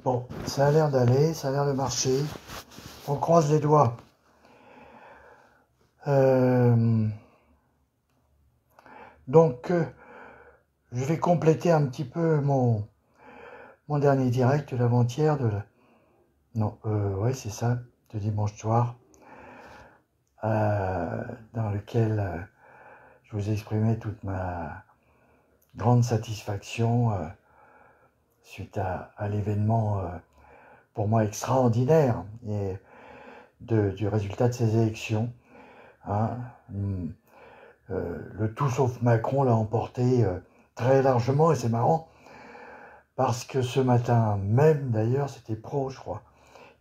Bon, ça a l'air d'aller, ça a l'air de marcher. On croise les doigts. Donc, je vais compléter un petit peu mon dernier direct d'avant-hier. Non, ouais, c'est ça, de dimanche soir, dans lequel je vous ai exprimé toute ma grande satisfaction suite à l'événement pour moi extraordinaire et du résultat de ces élections. Hein. Le tout sauf Macron l'a emporté très largement, et c'est marrant parce que ce matin même, d'ailleurs, c'était Pro, je crois,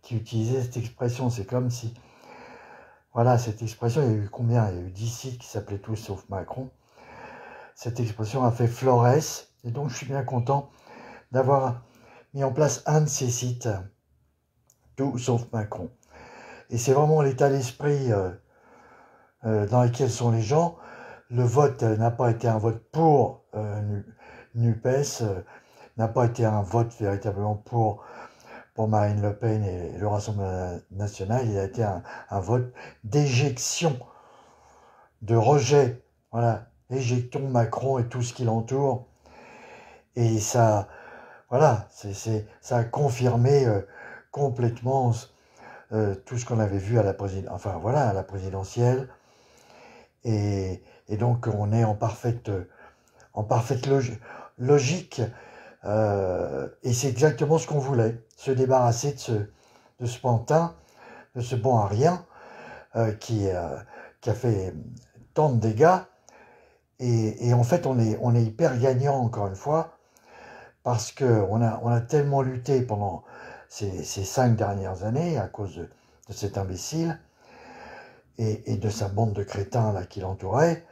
qui utilisait cette expression. C'est comme si, voilà, cette expression, il y a eu combien? Il y a eu 10 sites qui s'appelaient tout sauf Macron. Cette expression a fait florès, et donc je suis bien content d'avoir mis en place un de ces sites, tout sauf Macron. Et c'est vraiment l'état d'esprit dans lequel sont les gens. Le vote n'a pas été un vote pour NUPES, n'a pas été un vote véritablement pour Marine Le Pen et le Rassemblement national. Il a été un vote d'éjection, de rejet. Voilà, éjectons Macron et tout ce qui l'entoure. Et ça, voilà, ça a confirmé complètement tout ce qu'on avait vu à la présidentielle. Et donc on est en parfaite logique, et c'est exactement ce qu'on voulait, se débarrasser de ce pantin, de ce bon à rien, qui a fait tant de dégâts. Et en fait on est hyper gagnant, encore une fois, parce qu'on a tellement lutté pendant ces 5 dernières années à cause de cet imbécile et de sa bande de crétins là qui l'entourait,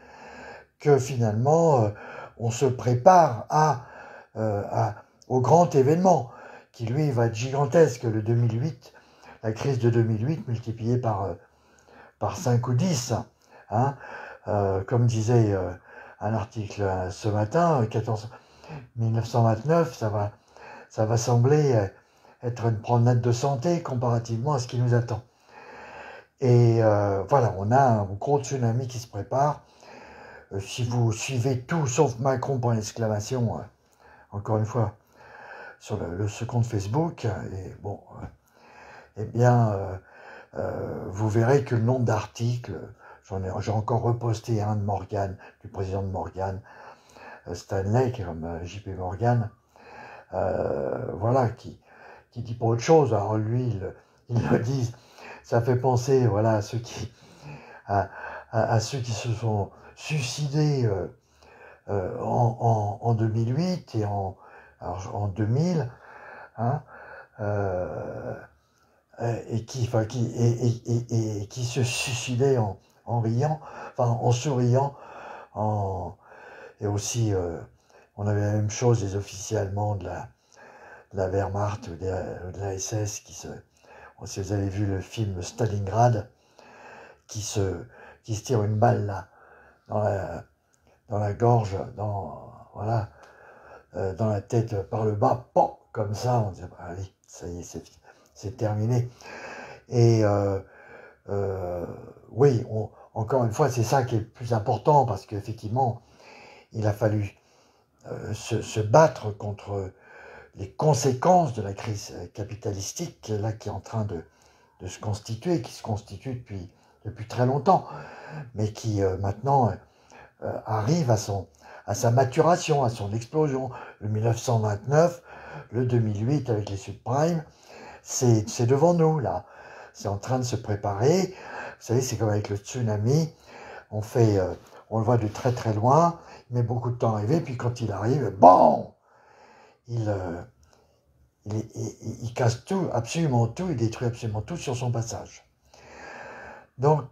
que finalement on se prépare au grand événement qui lui va être gigantesque, le 2008, la crise de 2008 multipliée par 5 ou 10, hein. Comme disait un article ce matin, 1929, ça va sembler être une promenade de santé comparativement à ce qui nous attend. Et voilà, on a un gros tsunami qui se prépare. Si vous suivez tout sauf Macron, point d'exclamation, encore une fois, sur ce compte Facebook, et bon, eh bien, vous verrez que le nombre d'articles, j'ai encore reposté un de Morgan, du président de Morgan, Stanley, qui est comme JP Morgan, voilà, qui dit pas autre chose. Alors lui, ils le disent, ça fait penser, voilà, à ceux qui se sont suicidés en 2008 et en 2000, hein, et qui se suicidaient en riant, enfin en souriant, et aussi on avait la même chose des officiers allemands de la Wehrmacht ou de la SS si vous avez vu le film Stalingrad, qui se tire une balle là dans la gorge, voilà, dans la tête par le bas, pam, comme ça, on dit allez, ça y est, c'est terminé. Et oui, encore une fois, c'est ça qui est le plus important, parce qu'effectivement, il a fallu se battre contre les conséquences de la crise capitalistique là qui est en train de se constituer, qui se constitue depuis très longtemps, mais qui maintenant arrive à sa maturation, à son explosion. Le 1929, le 2008 avec les subprimes, c'est devant nous là. C'est en train de se préparer. Vous savez, c'est comme avec le tsunami. On le voit de très très loin. Il met beaucoup de temps à arriver. Puis quand il arrive, bon, il casse tout, absolument tout. Il détruit absolument tout sur son passage. Donc,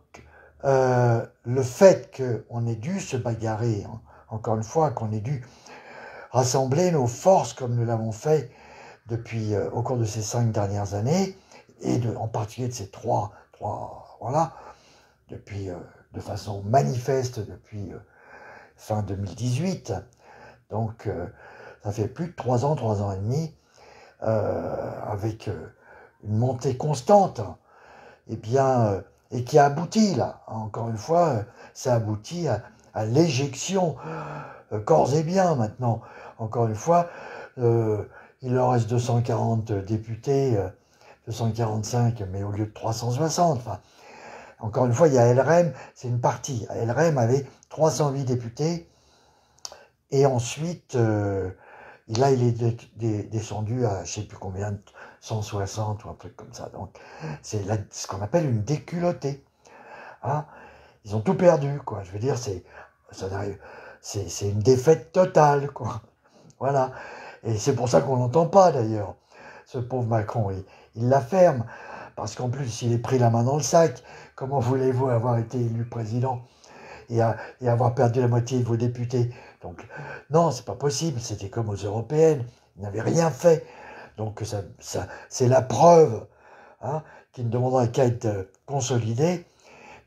le fait qu'on ait dû se bagarrer, hein, encore une fois, qu'on ait dû rassembler nos forces comme nous l'avons fait depuis au cours de ces 5 dernières années, et en particulier de ces trois voilà, depuis de façon manifeste depuis fin 2018. Donc ça fait plus de 3 ans et demi avec une montée constante, et bien, et qui a abouti, là, encore une fois, ça aboutit à l'éjection corps et biens maintenant. Encore une fois, il leur reste 240 députés, 245, mais au lieu de 360. Enfin, encore une fois, il y a LREM, c'est une partie. LREM avait 308 députés, et ensuite, là, il est descendu à je ne sais plus combien, 160 ou un truc comme ça. Donc, c'est ce qu'on appelle une déculottée. Hein, ils ont tout perdu, quoi. Je veux dire, c'est une défaite totale, quoi. Voilà. Et c'est pour ça qu'on l'entend pas, d'ailleurs. Ce pauvre Macron, il la ferme. Parce qu'en plus, il est pris la main dans le sac. Comment voulez-vous avoir été élu président et avoir perdu la moitié de vos députés? Donc, non, c'est pas possible. C'était comme aux européennes. Ils n'avaient rien fait. Donc, c'est la preuve, hein, qui ne demandera qu'à être consolidée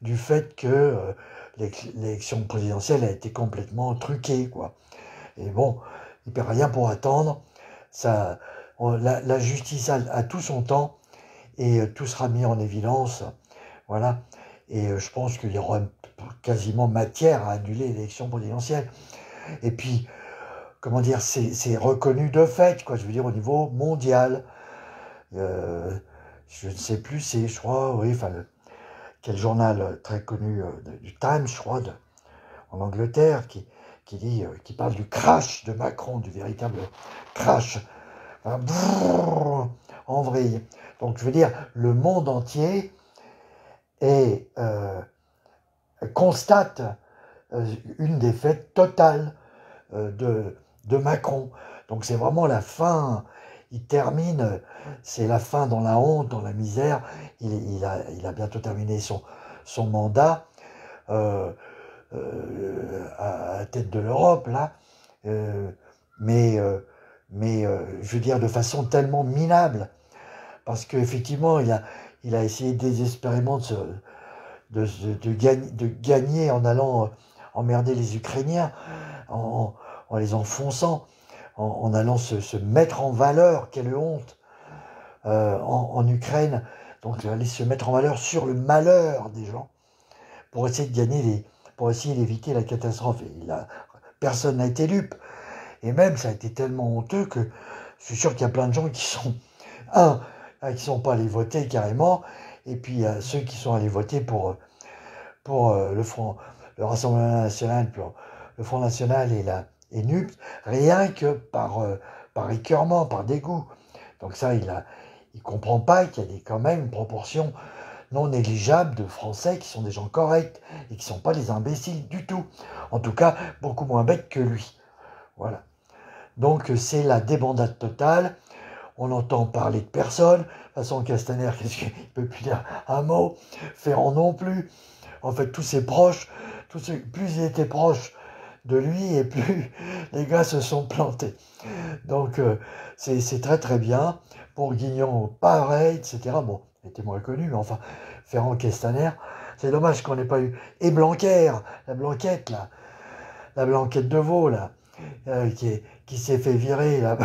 du fait que l'élection présidentielle a été complètement truquée, quoi. Et bon, il ne peut rien pour attendre. Ça, la justice a tout son temps et tout sera mis en évidence. Voilà. Et je pense qu'il y aura quasiment matière à annuler l'élection présidentielle. Et puis, comment dire, c'est reconnu de fait, quoi. Je veux dire, au niveau mondial. Je ne sais plus, je crois, oui, enfin, quel journal très connu du Times, je crois, en Angleterre, qui parle du crash de Macron, du véritable crash, hein, brrr, en vrille. Donc, je veux dire, le monde entier constate une défaite totale de Macron. Donc, c'est vraiment la fin. Il termine, c'est la fin dans la honte, dans la misère. Il a bientôt terminé son mandat. À la tête de l'Europe, là, mais je veux dire de façon tellement minable, parce qu'effectivement, il a essayé désespérément de gagner en allant emmerder les Ukrainiens, en les enfonçant, en allant se mettre en valeur, quelle honte, en Ukraine, donc aller se mettre en valeur sur le malheur des gens, pour essayer de gagner pour essayer d'éviter la catastrophe. Et personne n'a été dupe. Et même, ça a été tellement honteux que je suis sûr qu'il y a plein de gens qui sont pas allés voter carrément, et puis ceux qui sont allés voter pour le Rassemblement National, pour le Front National et NUP, rien que par écœurement, par dégoût. Donc ça, il comprend pas qu'il y a quand même une proportion non négligeable de Français qui sont des gens corrects et qui ne sont pas des imbéciles du tout. En tout cas, beaucoup moins bêtes que lui. Voilà. Donc c'est la débandade totale. On entend parler de personne. De toute façon, Castaner, qu'est-ce qu'il ne peut plus dire un mot. Ferrand non plus. En fait, tous ses proches, plus il était proche de lui et plus les gars se sont plantés. Donc c'est très très bien. Pour Guignon, pareil, etc. Bon, il était moins connu, mais enfin, Ferrand, Castaner, c'est dommage qu'on n'ait pas eu. Et Blanquer, la Blanquette, là, la Blanquette de Veau, là, qui s'est fait virer, là,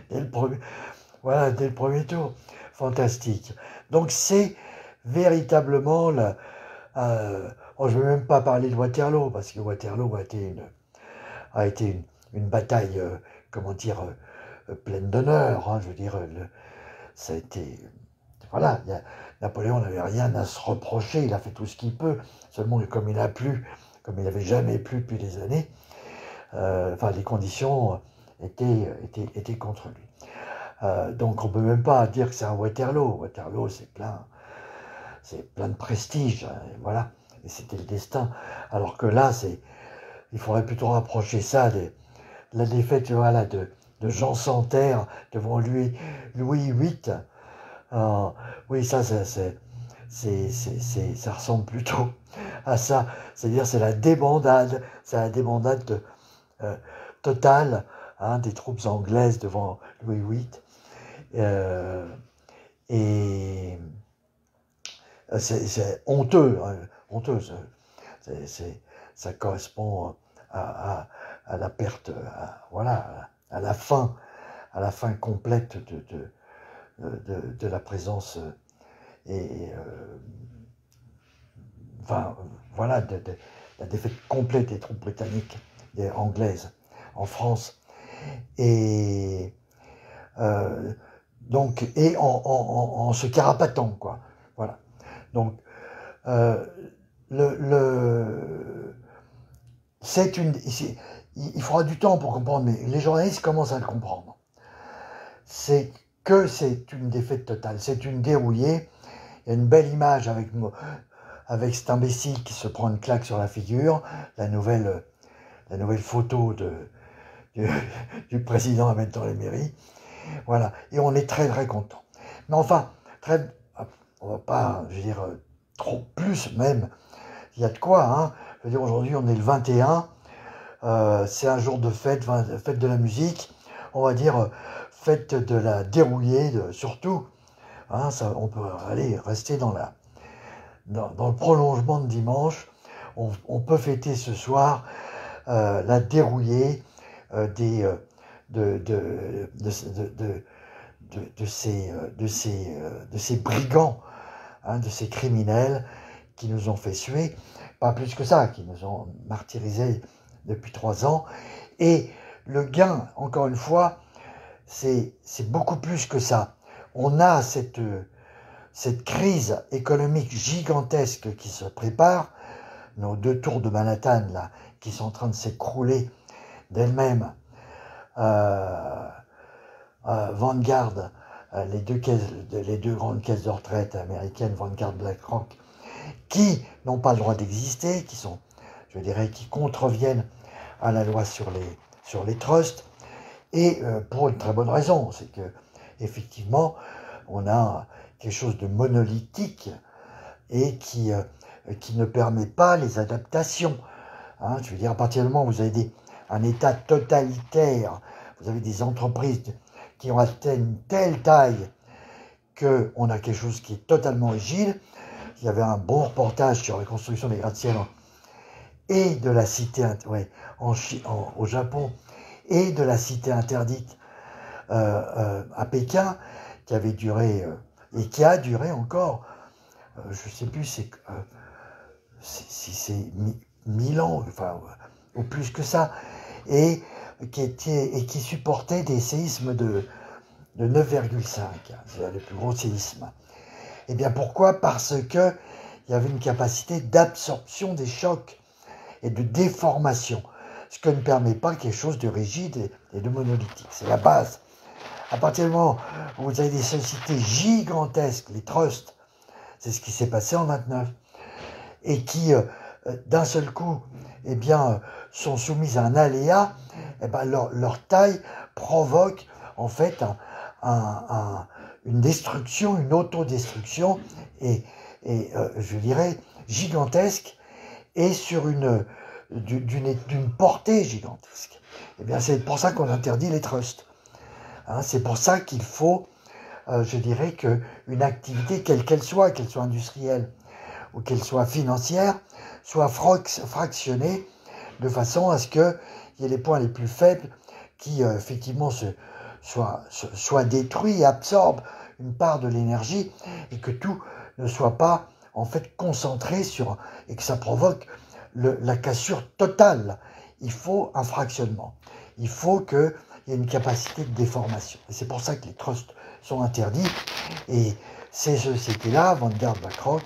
dès le premier tour. Fantastique. Donc c'est véritablement là. Je ne vais même pas parler de Waterloo, parce que Waterloo a été une bataille, comment dire, pleine d'honneur. Hein, je veux dire, ça a été. Voilà, Napoléon n'avait rien à se reprocher, il a fait tout ce qu'il peut. Seulement, comme il a plu, comme il n'avait jamais plu depuis des années, enfin, les conditions étaient contre lui. Donc, on ne peut même pas dire que c'est un Waterloo. Waterloo, c'est plein de prestige, hein, et voilà. Et c'était le destin. Alors que là, il faudrait plutôt rapprocher ça de la défaite, voilà, de Jean sans terre devant Louis VIII. Oui, ça ressemble plutôt à ça. C'est-à-dire, c'est la débandade totale, hein, des troupes anglaises devant Louis VIII. Et c'est honteux, hein, honteux. Ça correspond à la perte, voilà, à la fin à la fin complète de la présence enfin, voilà, la défaite complète des troupes britanniques, anglaises, en France. Et donc, et en se carapatant, quoi. Voilà. Donc, il faudra du temps pour comprendre, mais les journalistes commencent à le comprendre. C'est une défaite totale, c'est une dérouillée. Il y a une belle image avec cet imbécile qui se prend une claque sur la figure, la nouvelle photo du président à mettre dans les mairies. Voilà, et on est très très content. Mais enfin, on va pas, je veux dire, trop plus même. Il y a de quoi, hein. Je veux dire, aujourd'hui on est le 21, c'est un jour de fête, fête de la musique, on va dire fête de la dérouillée, surtout. Hein, ça, on peut rester dans le prolongement de dimanche. On peut fêter ce soir la dérouillée de ces brigands, hein, de ces criminels qui nous ont fait suer, pas plus que ça, qui nous ont martyrisés depuis 3 ans. Et le gain, encore une fois, c'est beaucoup plus que ça. On a cette crise économique gigantesque qui se prépare, nos 2 tours de Manhattan, là, qui sont en train de s'écrouler d'elles-mêmes, Vanguard, les deux grandes caisses de retraite américaines, Vanguard, BlackRock, qui n'ont pas le droit d'exister, qui sont, je dirais, qui contreviennent à la loi sur les trusts, et pour une très bonne raison, c'est que effectivement, on a quelque chose de monolithique et qui ne permet pas les adaptations. Hein, je veux dire, à partir du moment où vous avez un État totalitaire, vous avez des entreprises qui ont atteint une telle taille qu'on a quelque chose qui est totalement rigide. Il y avait un bon reportage sur la construction des gratte-ciel et de la cité au Japon et de la cité interdite à Pékin, qui avait duré et qui a duré encore, je ne sais plus si c'est 1000 ans, enfin, ou plus que ça, et qui supportait des séismes de 9,5, c'est le plus gros séisme. Et bien pourquoi? Parce que il y avait une capacité d'absorption des chocs et de déformation, ce que ne permet pas quelque chose de rigide et de monolithique. C'est la base. À partir du moment où vous avez des sociétés gigantesques, les trusts, c'est ce qui s'est passé en 29, et qui, d'un seul coup, eh bien, sont soumises à un aléa, eh ben, leur taille provoque en fait une destruction, une autodestruction, et je dirais gigantesque, et sur d'une portée gigantesque. Eh bien, c'est pour ça qu'on interdit les trusts. Hein, c'est pour ça qu'il faut, je dirais, qu'une activité, quelle qu'elle soit industrielle ou qu'elle soit financière, soit fractionnée de façon à ce qu'il y ait les points les plus faibles qui, effectivement, soient détruits et absorbent une part de l'énergie, et que tout ne soit pas, en fait, concentré et que ça provoque la cassure totale. Il faut un fractionnement. Il faut qu'il y ait une capacité de déformation. Et c'est pour ça que les trusts sont interdits. Et ces sociétés-là, Vanguard, BlackRock,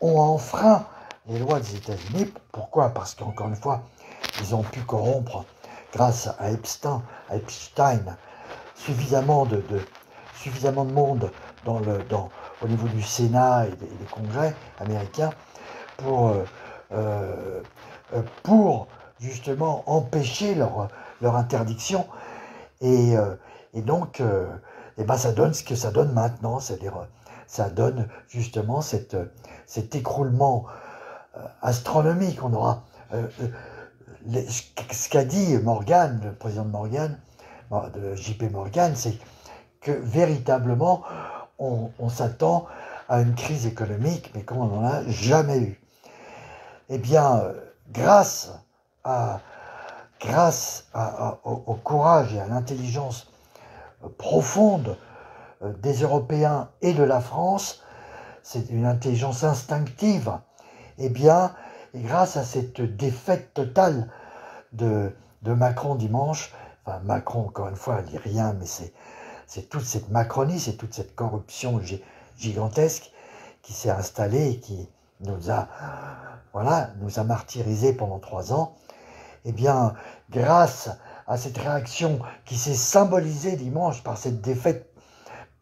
ont enfreint les lois des États-Unis. Pourquoi? Parce qu'encore une fois, ils ont pu corrompre, grâce à Epstein, suffisamment de monde au niveau du Sénat et des congrès américains pour justement empêcher leur interdiction. Et donc, ça donne ce que ça donne maintenant, c'est-à-dire ça donne justement cet écroulement astronomique. On aura ce qu'a dit Morgan, le président de Morgan, de JP Morgan, c'est que véritablement on s'attend à une crise économique, mais comme on n'en a jamais eu. Eh bien, grâce au courage et à l'intelligence profonde des Européens et de la France, c'est une intelligence instinctive, eh bien, et grâce à cette défaite totale de Macron dimanche, enfin Macron, encore une fois, il dit rien, mais c'est toute cette Macronie, c'est toute cette corruption gigantesque qui s'est installée et qui nous a martyrisés pendant 3 ans. Eh bien, grâce à cette réaction qui s'est symbolisée dimanche par cette défaite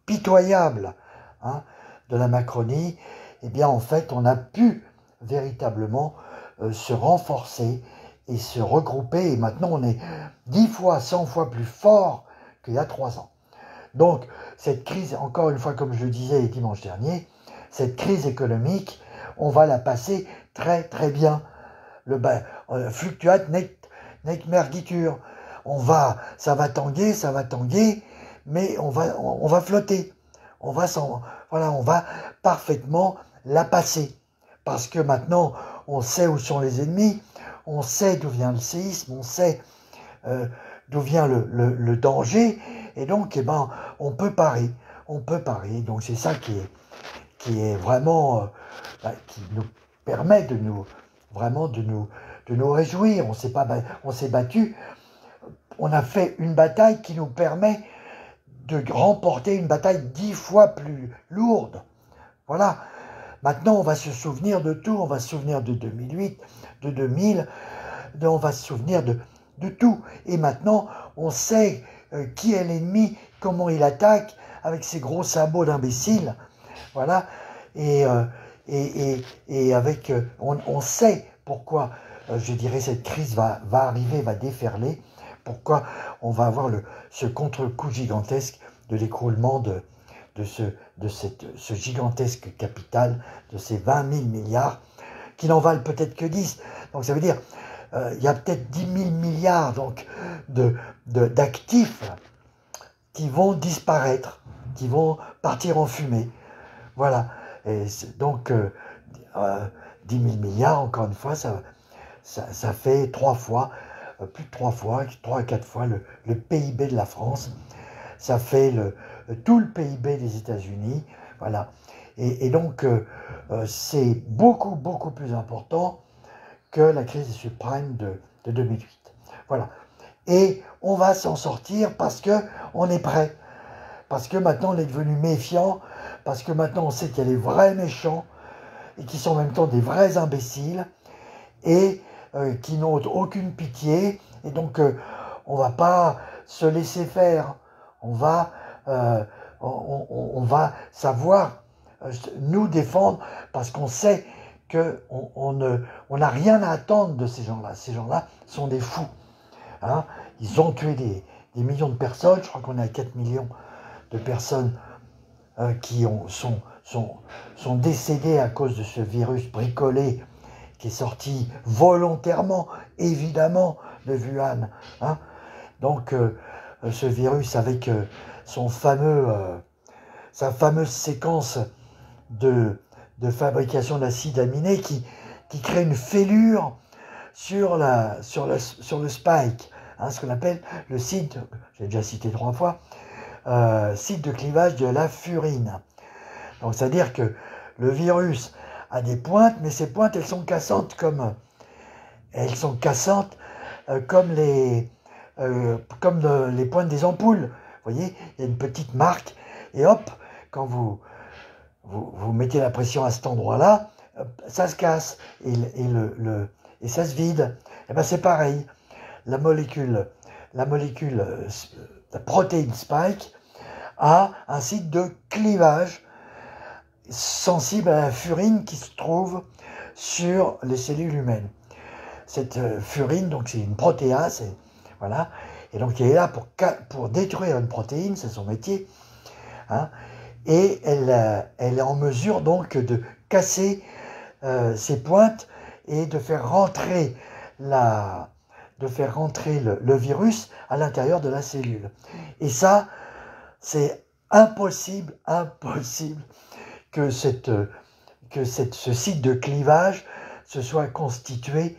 pitoyable de la Macronie, eh bien, en fait, on a pu véritablement se renforcer et se regrouper. Et maintenant, on est 10 fois, 100 fois plus fort qu'il y a 3 ans. Donc, cette crise, encore une fois, comme je le disais dimanche dernier, cette crise économique, on va la passer très très bien. Fluctuat nec mergitur. Ça va tanguer, mais on va flotter. On va parfaitement la passer. Parce que maintenant, on sait où sont les ennemis, on sait d'où vient le séisme, on sait d'où vient le danger, et donc, eh ben, on peut parer. Donc, c'est ça qui est vraiment, qui nous permet de nous réjouir. On s'est battu. On a fait une bataille qui nous permet de remporter une bataille 10 fois plus lourde. Voilà. Maintenant, on va se souvenir de tout. On va se souvenir de 2008, de 2000. On va se souvenir de tout. Et maintenant, on sait qui est l'ennemi, comment il attaque, avec ses gros sabots d'imbéciles. Voilà. Et avec, on sait pourquoi, je dirais, cette crise va arriver, va déferler. Pourquoi on va avoir ce contre-coup gigantesque de l'écroulement de ce gigantesque capital, de ces 20 000 milliards, qui n'en valent peut-être que 10. Donc ça veut dire, il y a peut-être 10 000 milliards donc, d'actifs qui vont disparaître, qui vont partir en fumée. Voilà. Et donc, 10 000 milliards, encore une fois, ça fait 3 fois, plus de 3 fois, 3 à 4 fois le PIB de la France. Ça fait tout le PIB des États-Unis. Voilà. Et donc, c'est beaucoup, beaucoup plus important que la crise des subprimes de 2008. Voilà. Et on va s'en sortir parce qu'on est prêt. Parce que maintenant, on est devenu méfiant. Parce que maintenant, on sait qu'il y a les vrais méchants et qui sont en même temps des vrais imbéciles et qui n'ont aucune pitié. Et donc, on ne va pas se laisser faire. On va savoir nous défendre parce qu'on sait qu'on n'a rien à attendre de ces gens-là. Ces gens-là sont des fous. Hein. Ils ont tué des millions de personnes. Je crois qu'on est à 4 millions de personnes qui sont décédées à cause de ce virus bricolé qui est sorti volontairement, évidemment, de Wuhan. Hein. Donc, ce virus avec sa fameuse séquence de fabrication d'acide aminé qui crée une fêlure sur le spike, hein, ce qu'on appelle le site, j'ai déjà cité 3 fois, site de clivage de la furine. Donc, c'est-à-dire que le virus a des pointes, mais ces pointes, elles sont cassantes comme les pointes des ampoules. Vous voyez, il y a une petite marque, et hop, quand vous mettez la pression à cet endroit-là, ça se casse, et ça se vide. Et ben c'est pareil. La protéine spike a un site de clivage sensible à la furine qui se trouve sur les cellules humaines. Cette furine, donc c'est une protéase, voilà, et donc elle est là pour détruire une protéine, c'est son métier, hein, et elle est en mesure donc de casser ses pointes et de faire rentrer le virus à l'intérieur de la cellule. Et ça, c'est impossible que ce site de clivage se soit constitué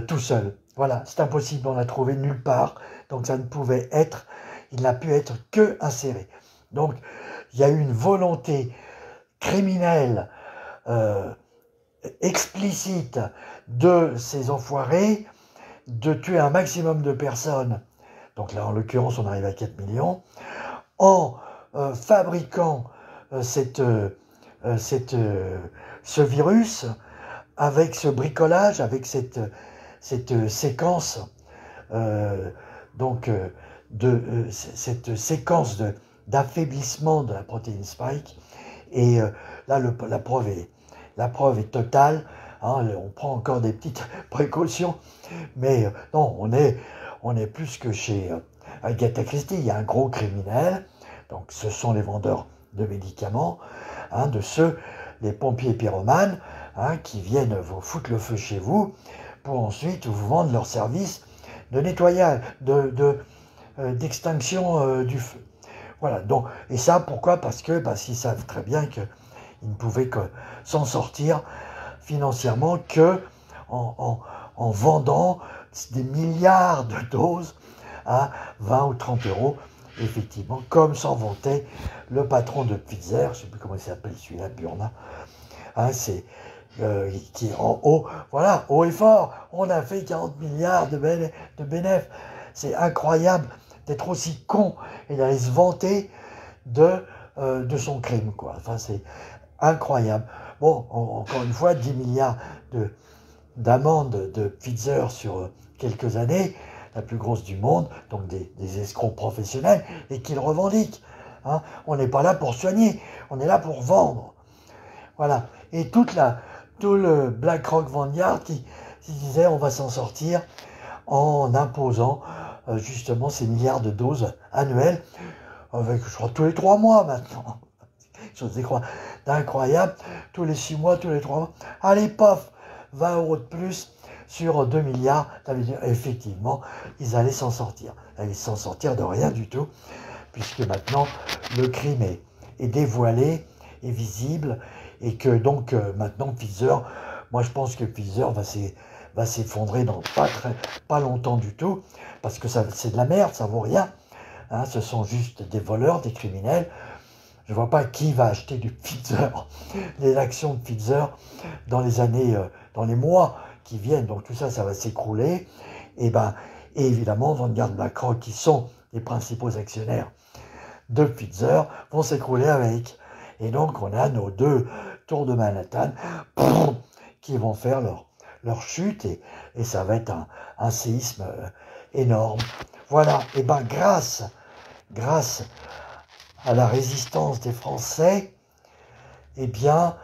tout seul. Voilà, c'est impossible, on l'a trouvé nulle part, donc ça ne pouvait être il n'a pu être que inséré. Donc, il y a eu une volonté criminelle explicite de ces enfoirés de tuer un maximum de personnes. Donc là, en l'occurrence, on arrive à 4 millions, en fabriquant ce virus, avec ce bricolage, avec cette séquence, cette séquence d'affaiblissement de la protéine Spike. Et là, la preuve est totale. Hein, on prend encore des petites précautions, mais non, on est plus que chez Agatha Christie. Il y a un gros criminel, donc ce sont les vendeurs de médicaments, hein, les pompiers pyromanes, hein, qui viennent vous foutre le feu chez vous pour ensuite vous vendre leurs services de nettoyage, d'extinction du feu. Voilà, donc, et ça, pourquoi? Parce qu'ils savent très bien qu'ils ne pouvaient s'en sortir financièrement que en vendant des milliards de doses à 20 ou 30 euros, effectivement, comme s'en vantait le patron de Pfizer, je ne sais plus comment il s'appelle celui-là, Burna, hein, qui est en haut, voilà, haut et fort, on a fait 40 milliards de bénéfices. C'est incroyable d'être aussi con et d'aller se vanter de son crime, quoi. Enfin, c'est incroyable. Bon, encore une fois, 10 milliards d'amende de Pfizer sur quelques années, la plus grosse du monde, donc des escrocs professionnels, et qu'ils revendiquent. Hein. On n'est pas là pour soigner, on est là pour vendre. Voilà. Et tout le BlackRock Vanguard qui disait on va s'en sortir en imposant justement ces milliards de doses annuelles, avec, je crois, tous les 3 mois maintenant. Chose d'incroyable, tous les 6 mois, tous les 3 mois. Allez, pof, 20 euros de plus sur 2 milliards. Effectivement, ils allaient s'en sortir. Ils allaient s'en sortir de rien du tout, puisque maintenant, le crime est dévoilé, est visible, et que donc, maintenant, Pfizer, moi je pense que Pfizer va s'effondrer dans pas longtemps du tout, parce que c'est de la merde, ça vaut rien. Hein, ce sont juste des voleurs, des criminels. Je ne vois pas qui va acheter du Pfizer, les actions de Pfizer dans les mois qui viennent. Donc tout ça, ça va s'écrouler. Et évidemment, Vanguard, BlackRock, qui sont les principaux actionnaires de Pfizer, vont s'écrouler avec. Et donc on a nos 2 tours de Manhattan qui vont faire leur chute, et ça va être un séisme énorme. Voilà, et grâce à la résistance des Français, eh bien,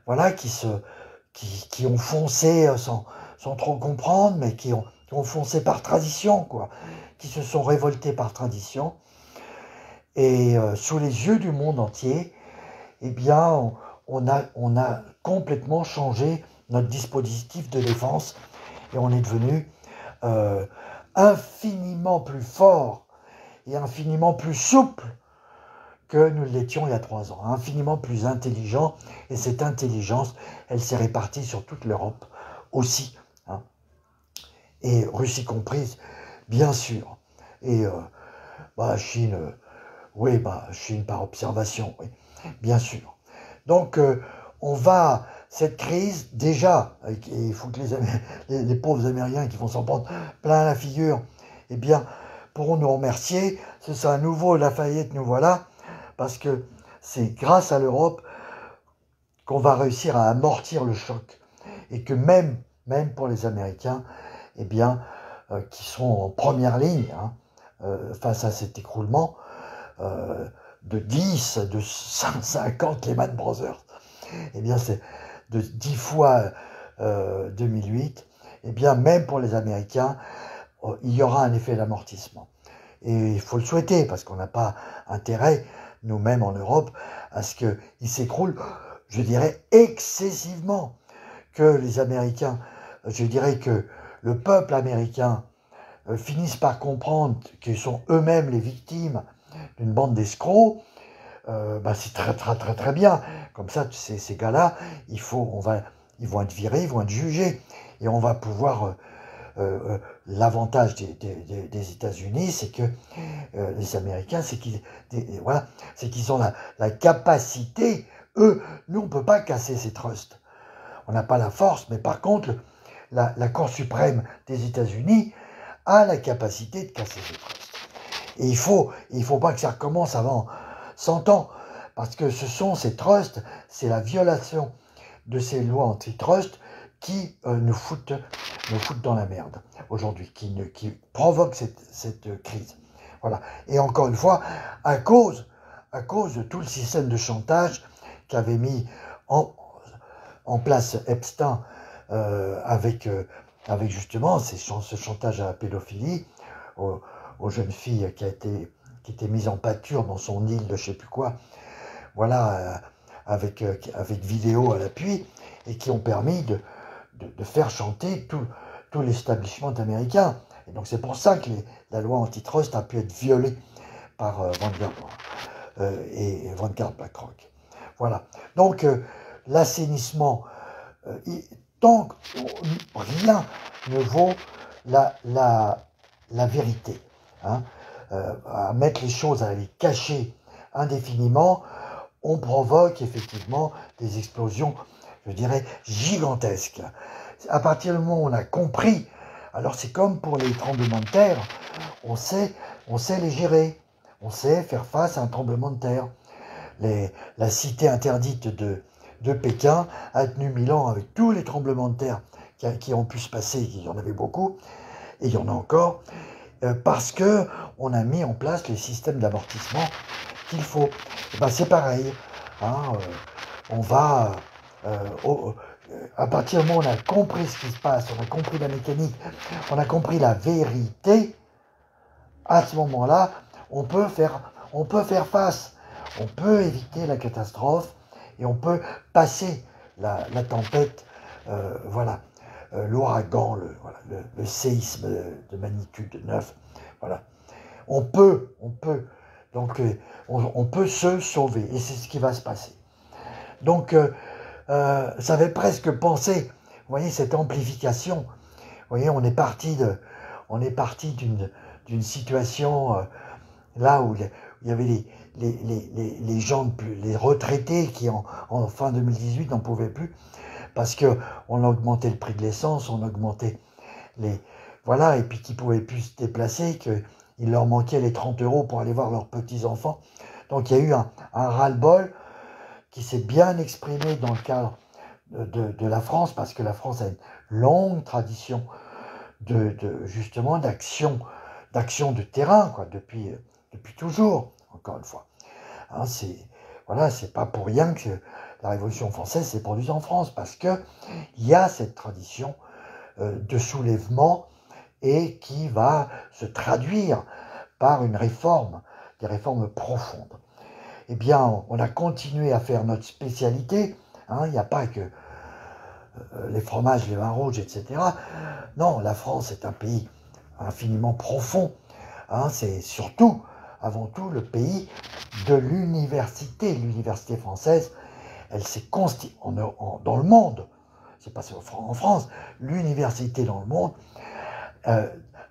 voilà, qui ont foncé sans trop comprendre, mais qui ont foncé par tradition, quoi, qui se sont révoltés par tradition, et sous les yeux du monde entier, eh bien, on a complètement changé notre dispositif de défense, et on est devenu infiniment plus fort et infiniment plus souple que nous l'étions il y a 3 ans, infiniment plus intelligent, et cette intelligence, elle s'est répartie sur toute l'Europe aussi, hein, et Russie comprise, bien sûr, et Chine, Chine par observation, oui, bien sûr. Donc, cette crise, déjà, il faut que les pauvres Américains qui vont s'en prendre plein la figure, eh bien, pourront nous remercier. C'est ça, à nouveau, Lafayette, nous voilà, parce que c'est grâce à l'Europe qu'on va réussir à amortir le choc. Et que même pour les Américains, eh bien, qui sont en première ligne, hein, face à cet écroulement de 10, de 50 Lehman Brothers, eh bien, c'est de 10 fois 2008, eh bien, même pour les Américains, il y aura un effet d'amortissement. Et il faut le souhaiter, parce qu'on n'a pas intérêt, nous-mêmes en Europe, à ce qu'il s'écroule, je dirais, excessivement, que les Américains, je dirais que le peuple américain finisse par comprendre qu'ils sont eux-mêmes les victimes d'une bande d'escrocs. C'est très, très, très, très bien. Comme ça, ces gars-là, ils vont être virés, ils vont être jugés, et on va pouvoir l'avantage des États-Unis, c'est que les Américains, c'est qu'ils voilà, c'est qu'ils ont la capacité, eux, nous on ne peut pas casser ces trusts. On n'a pas la force, mais par contre, la Cour suprême des États-Unis a la capacité de casser ces trusts. Et il faut pas que ça recommence avant 100 ans, parce que ce sont ces trusts, c'est la violation de ces lois antitrust qui nous foutent dans la merde aujourd'hui, qui provoquent cette crise. Voilà. Et encore une fois, à cause de tout le système de chantage qu'avait mis en place Epstein avec justement ce chantage à la pédophilie aux jeunes filles qui étaient mises en pâture dans son île de je sais plus quoi, voilà, avec vidéo à l'appui, et qui ont permis de faire chanter tout l'establishment américain. Et donc c'est pour ça que la loi antitrust a pu être violée par Vanguard BlackRock. Voilà. Donc l'assainissement, tant que rien ne vaut la vérité, hein, à mettre les choses, à les cacher indéfiniment, on provoque effectivement des explosions, je dirais, gigantesques. À partir du moment où on a compris, alors c'est comme pour les tremblements de terre, on sait les gérer, on sait faire face à un tremblement de terre. La cité interdite de Pékin a tenu 1000 ans avec tous les tremblements de terre qui ont pu se passer, il y en avait beaucoup, et il y en a encore, parce que on a mis en place les systèmes d'amortissement qu'il faut. Ben, c'est pareil, hein, on va, à partir du moment où on a compris ce qui se passe, on a compris la mécanique, on a compris la vérité, à ce moment-là, on peut faire face, on peut éviter la catastrophe et on peut passer la tempête, voilà, l'ouragan, le séisme de magnitude 9, voilà. On peut, donc on peut se sauver, et c'est ce qui va se passer. Donc, ça fait presque penser, vous voyez, cette amplification. Vous voyez, on est parti d'une situation là où il y avait les gens, les retraités qui en fin 2018 n'en pouvaient plus, parce qu'on a augmenté le prix de l'essence, on a augmenté voilà, et puis qui ne pouvaient plus se déplacer, qu'il leur manquait les 30 € pour aller voir leurs petits-enfants. Donc il y a eu un ras-le-bol qui s'est bien exprimé dans le cadre de la France, parce que la France a une longue tradition justement d'action de terrain, quoi, depuis toujours, encore une fois. Hein, c'est pas pour rien que la Révolution française s'est produite en France, parce que il y a cette tradition de soulèvement, et qui va se traduire par une réforme, des réformes profondes. Eh bien, on a continué à faire notre spécialité. Hein, il n'y a pas que les fromages, les vins rouges, etc. Non, la France est un pays infiniment profond. Hein, c'est surtout, avant tout, le pays de l'université. L'université française, elle s'est constituée dans le monde. C'est pas en France. L'université dans le monde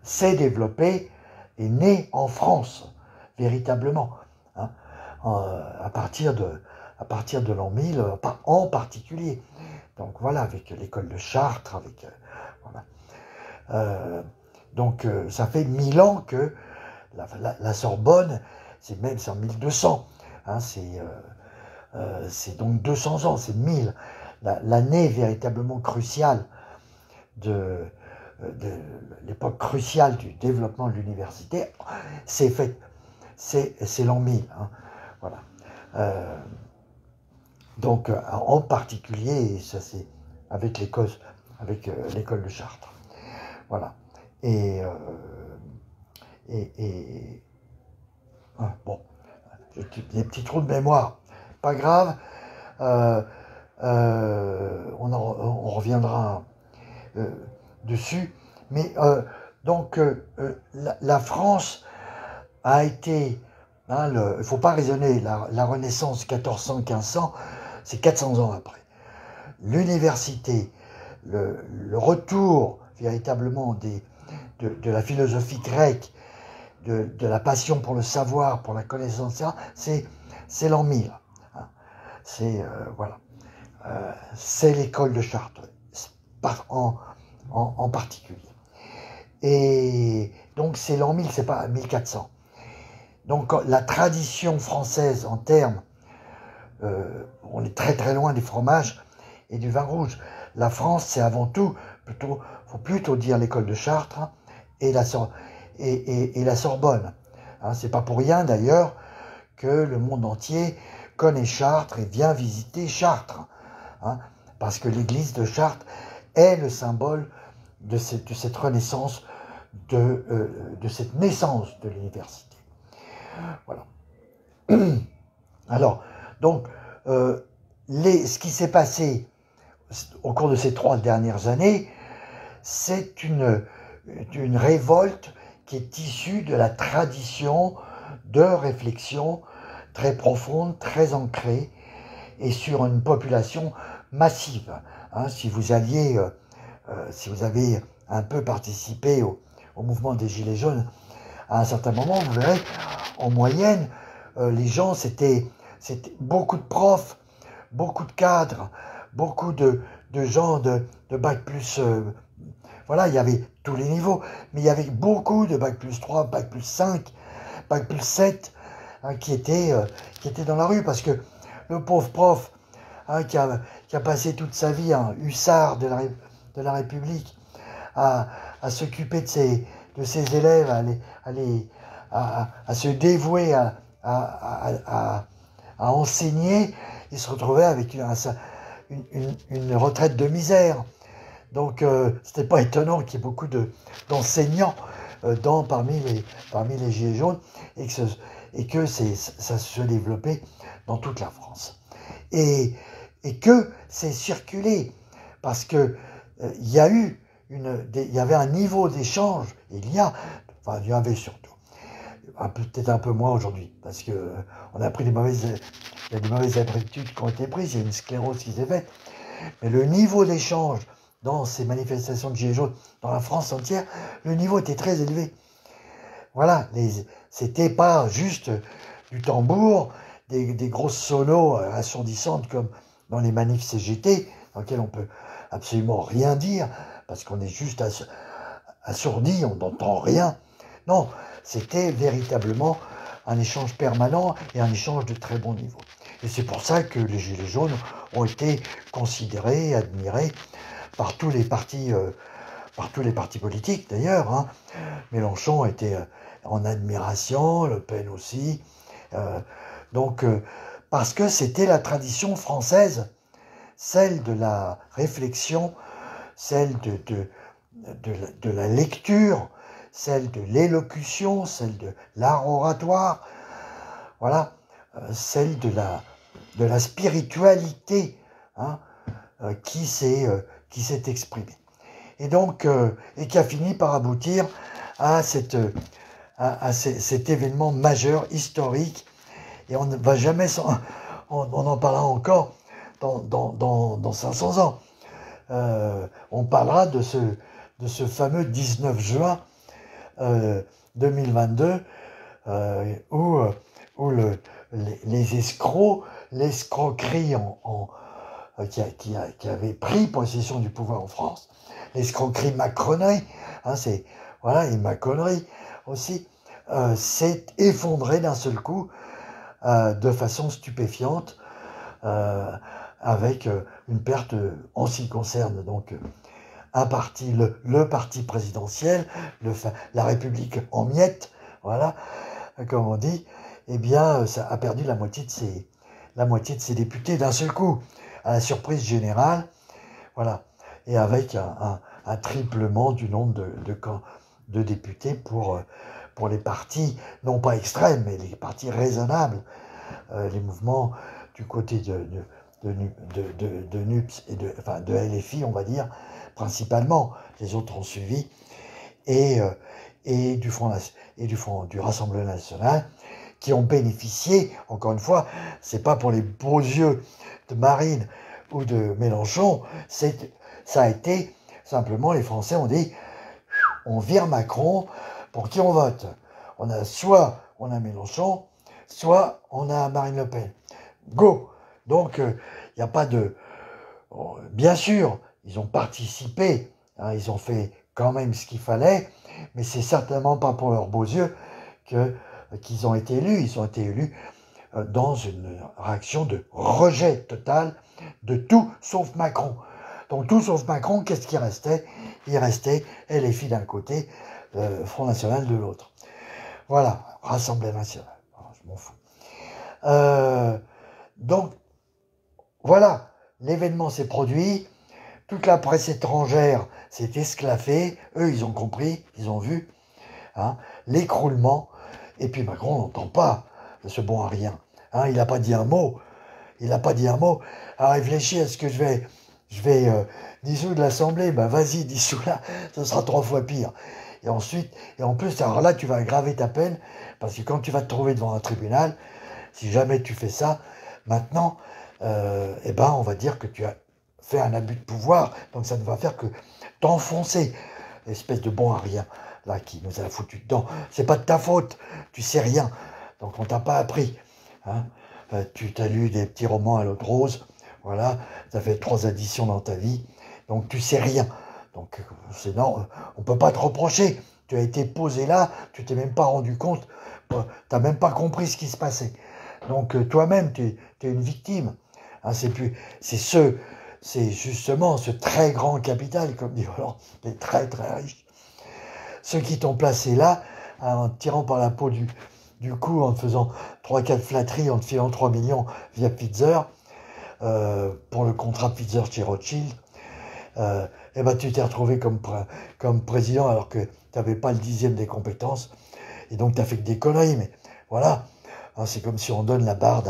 s'est développée, est née en France, véritablement. Hein, à partir de l'an 1000, en particulier. Donc voilà, avec l'école de Chartres, voilà. Donc ça fait 1000 ans que la Sorbonne, c'est en 1200, hein, c'est donc 200 ans, c'est 1000. L'année véritablement cruciale de l'époque cruciale du développement de l'université, c'est l'an 1000. Hein, voilà. Donc, en particulier, ça c'est avec l'école de Chartres. Voilà. Et bon, des petits trous de mémoire, pas grave. On reviendra dessus. Mais donc, la France a été, hein, il ne faut pas raisonner, la Renaissance 1400-1500, c'est 400 ans après. L'université, le retour véritablement de la philosophie grecque, de la passion pour le savoir, pour la connaissance, c'est l'an 1000. Hein. C'est voilà, c'est l'école de Chartres en particulier. Et donc c'est l'an 1000, c'est pas 1400. Donc la tradition française en termes, on est très très loin des fromages et du vin rouge. La France, c'est avant tout, faut plutôt dire l'école de Chartres, hein, et la Sorbonne. Hein, c'est pas pour rien d'ailleurs que le monde entier connaît Chartres et vient visiter Chartres. Hein, parce que l'église de Chartres est le symbole de cette renaissance, de cette naissance de l'université. Voilà. Alors, donc, ce qui s'est passé au cours de ces 3 dernières années, c'est une révolte qui est issue de la tradition de réflexion très profonde, très ancrée, et sur une population massive. Hein, si vous avez un peu participé au mouvement des Gilets jaunes, à un certain moment, vous verrez, en moyenne, les gens, c'était beaucoup de profs, beaucoup de cadres, beaucoup de gens de bac plus... voilà, il y avait tous les niveaux, mais il y avait beaucoup de bac plus 3, bac plus 5, bac plus 7, hein, qui étaient dans la rue, parce que le pauvre prof, hein, qui a passé toute sa vie, un hussard de la République, à s'occuper de ses élèves, à se dévouer à enseigner, il se retrouvait avec une retraite de misère. Donc, c'était pas étonnant qu'il y ait beaucoup d'enseignants parmi les Gilets jaunes, et que ça se développait dans toute la France. Et que c'est circulé, parce que il y avait un niveau d'échange, il y avait surtout, peut-être un peu moins aujourd'hui, parce que il y a des mauvaises habitudes qui ont été prises, il y a une sclérose qui s'est faite, mais le niveau d'échange dans ces manifestations de Gilets jaunes, dans la France entière, le niveau était très élevé. Voilà, c'était pas juste du tambour, des grosses solos assourdissantes comme dans les manifs CGT, dans lesquels on peut absolument rien dire, parce qu'on est juste assourdi, on n'entend rien. Non, c'était véritablement un échange permanent et un échange de très bon niveau. Et c'est pour ça que les Gilets jaunes ont été considérés, admirés par tous les partis politiques d'ailleurs. Hein. Mélenchon était en admiration, Le Pen aussi. Parce que c'était la tradition française, celle de la réflexion, celle de la lecture, celle de l'élocution, celle de l'art oratoire, voilà, celle de la spiritualité, hein, qui s'est exprimée. Et donc, et qui a fini par aboutir à cet événement majeur, historique, et on ne va jamais on en parlera encore dans 500 ans. On parlera de ce fameux 19 juin 2022, où les escrocs, l'escroquerie qui avait pris possession du pouvoir en France, l'escroquerie macronerie, hein, et macronerie aussi, s'est effondrée d'un seul coup, de façon stupéfiante, avec une perte, en ce qui concerne donc un parti, le parti présidentiel, la République en miettes, voilà, comme on dit, eh bien, ça a perdu la moitié de ses députés d'un seul coup, à la surprise générale, voilà, et avec un triplement du nombre de députés pour les partis, non pas extrêmes, mais les partis raisonnables, les mouvements du côté de NUPS et de LFI, on va dire, principalement. Les autres ont suivi, et du Rassemblement national, qui ont bénéficié, encore une fois, c'est pas pour les beaux yeux de Marine ou de Mélenchon, ça a été simplement, les Français ont dit, on vire Macron, pour qui on vote? Soit on a Mélenchon, soit on a Marine Le Pen. Go! Donc, il n'y a pas de... Bien sûr, ils ont participé, hein, ils ont fait quand même ce qu'il fallait, mais c'est certainement pas pour leurs beaux yeux qu'ils ont été élus. Ils ont été élus dans une réaction de rejet total de tout sauf Macron. Donc tout sauf Macron, qu'est-ce qui restait? Il restait LFI d'un côté, Front National de l'autre. Voilà, Rassemblement National. Je m'en fous. Donc, voilà, l'événement s'est produit, toute la presse étrangère s'est esclaffée, eux ils ont compris, ils ont vu, hein, l'écroulement, et puis Macron n'entend pas ce bon à rien. Hein, il n'a pas dit un mot, à réfléchir, est-ce que je vais dissoudre l'Assemblée? Ben vas-y, dissous-la, ce sera 3 fois pire. Et ensuite, et en plus, alors là, tu vas aggraver ta peine, parce que quand tu vas te trouver devant un tribunal, si jamais tu fais ça, maintenant, eh ben, on va dire que tu as fait un abus de pouvoir, donc ça ne va faire que t'enfoncer, espèce de bon à rien, là, qui nous a foutu dedans. C'est pas de ta faute, tu sais rien, donc on t'a pas appris. Hein. Tu t'as lu des petits romans à l'eau de rose, voilà, tu as fait 3 additions dans ta vie, donc tu sais rien. Donc, non, on peut pas te reprocher. Tu as été posé là, tu t'es même pas rendu compte, tu n'as même pas compris ce qui se passait. Donc, toi-même, tu es une victime. Hein, c'est justement ce très grand capital, comme dit Hollande, les très très riches. Ceux qui t'ont placé là, hein, en te tirant par la peau du cou, en te faisant 3-4 flatteries, en te filant 3 millions via Pfizer, pour le contrat Pfizer chez Rothschild, et ben tu t'es retrouvé comme président alors que tu n'avais pas le 10e des compétences, et donc tu n'as fait que des conneries, mais voilà, hein, c'est comme si on donne la barre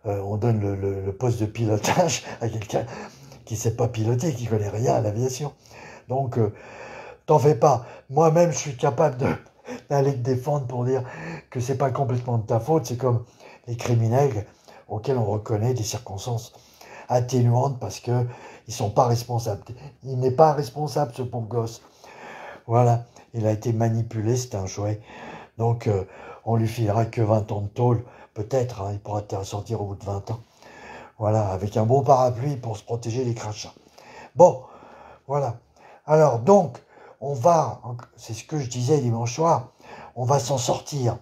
on donne le poste de pilotage à quelqu'un qui ne sait pas piloter, qui ne connaît rien à l'aviation. Donc, t'en fais pas. Moi-même, je suis capable d'aller te défendre pour dire que c'est pas complètement de ta faute, c'est comme les criminels auxquels on reconnaît des circonstances atténuantes parce que ils sont pas responsables. Il n'est pas responsable, ce pauvre gosse. Voilà, il a été manipulé, c'est un jouet. Donc, on lui filera que 20 ans de tôle, peut-être, hein, il pourra sortir au bout de 20 ans. Voilà, avec un bon parapluie pour se protéger des crachats. Bon, voilà. Alors, donc, c'est ce que je disais dimanche soir, on va s'en sortir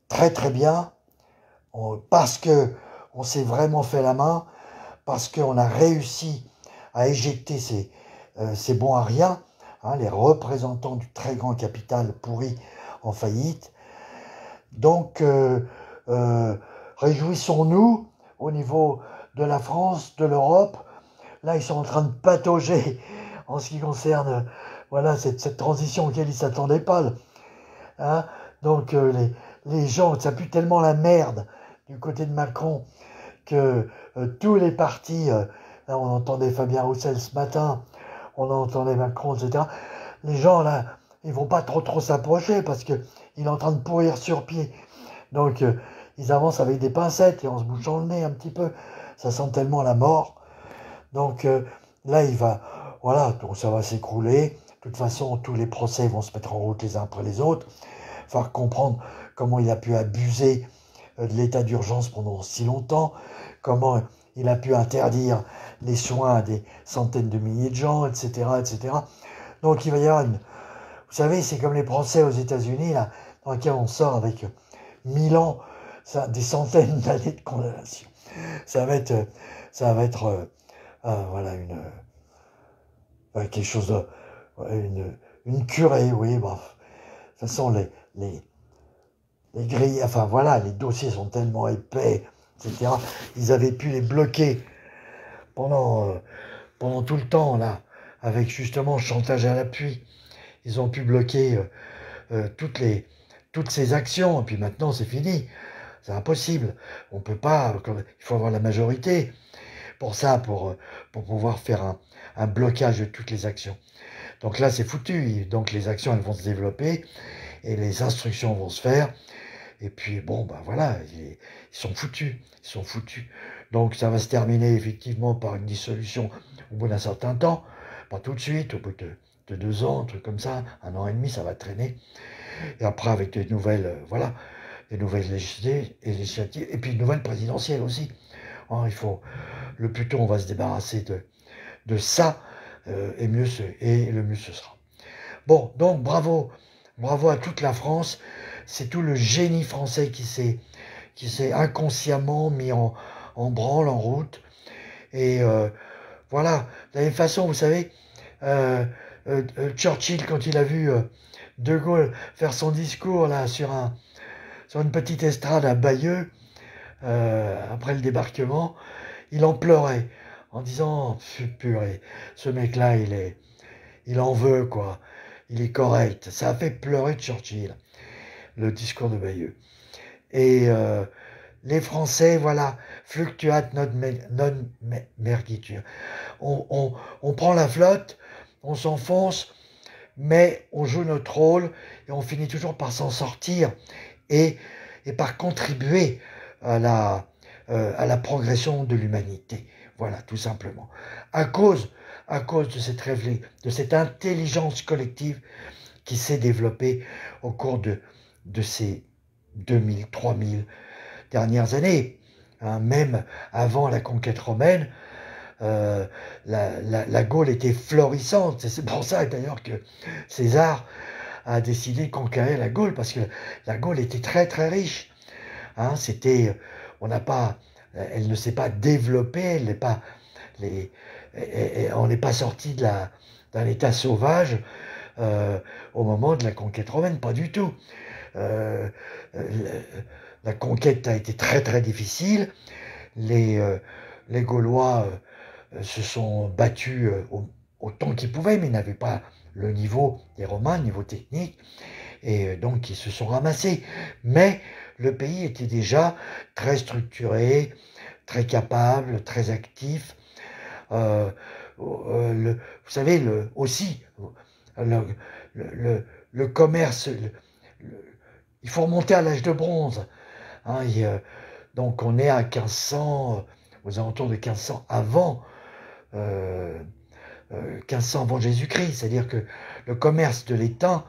très très bien, parce que on s'est vraiment fait la main, parce qu'on a réussi à éjecter ces bons à rien, hein, les représentants du très grand capital pourri en faillite. Donc, réjouissons-nous au niveau de la France, de l'Europe. Là, ils sont en train de patauger en ce qui concerne voilà, cette transition auquel ils ne s'attendaient pas. Hein. Donc, les gens, ça pue tellement la merde du côté de Macron que tous les partis, là, on entendait Fabien Roussel ce matin, on entendait Macron, etc. Les gens, là, ils vont pas trop s'approcher parce qu'il est en train de pourrir sur pied. Donc, ils avancent avec des pincettes et en se bouchant le nez un petit peu. Ça sent tellement la mort. Donc, là, voilà, donc ça va s'écrouler. De toute façon, tous les procès vont se mettre en route les uns après les autres. Il va falloir comprendre comment il a pu abuser de l'état d'urgence pendant si longtemps, comment il a pu interdire les soins à des centaines de milliers de gens, etc., etc. Donc il va y avoir vous savez, c'est comme les procès aux États-Unis, là, dans lesquels on sort avec 1000 ans, des centaines d'années de condamnation. Ça va être voilà, quelque chose de, une curée, oui, bon. De toute façon, les grilles, enfin voilà, les dossiers sont tellement épais, etc. Ils avaient pu les bloquer pendant tout le temps, là, avec justement chantage à l'appui. Ils ont pu bloquer toutes ces actions, et puis maintenant c'est fini. C'est impossible. On peut pas, il faut avoir la majorité pour ça, pour pouvoir faire un blocage de toutes les actions. Donc là, c'est foutu. Donc les actions, elles vont se développer et les instructions vont se faire. Et puis, bon, ben voilà, ils sont foutus. Ils sont foutus. Donc ça va se terminer effectivement par une dissolution au bout d'un certain temps. Pas tout de suite, au bout de de 2 ans, un truc comme ça, 1 an et demi, ça va traîner. Et après, avec des nouvelles, voilà, des nouvelles législatives, et puis une nouvelle présidentielle aussi. Hein, le plus tôt on va se débarrasser de ça, et le mieux ce sera. Bon, donc bravo à toute la France. C'est tout le génie français qui s'est inconsciemment mis en branle, en route. Et voilà, de la même façon, vous savez, Churchill, quand il a vu De Gaulle faire son discours là sur une petite estrade à Bayeux, après le débarquement, il en pleurait, en disant, purée, ce mec-là, il en veut, quoi. Il est correct. Ça a fait pleurer Churchill, le discours de Bayeux. Et les Français, voilà, fluctuat non mergitur. On prend la flotte, on s'enfonce, mais on joue notre rôle et on finit toujours par s'en sortir et par contribuer à la progression de l'humanité. Voilà, tout simplement. À cause de cette intelligence collective qui s'est développée au cours de ces 2000, 3000 dernières années. Hein, même avant la conquête romaine, la Gaule était florissante. C'est pour ça d'ailleurs que César a décidé de conquérir la Gaule, parce que la Gaule était très très riche. Hein, elle ne s'est pas développée, on n'est pas sorti d'un état sauvage au moment de la conquête romaine, pas du tout. La conquête a été très très difficile. Les Gaulois se sont battus autant qu'ils pouvaient, mais ils n'avaient pas le niveau des Romains, le niveau technique, et donc ils se sont ramassés. Mais le pays était déjà très structuré, très capable, très actif. Vous savez, aussi, le commerce, il faut remonter à l'âge de bronze. Hein, donc on est à 1500, aux alentours de 1500 avant 1500 avant Jésus-Christ. C'est-à-dire que le commerce de l'étain,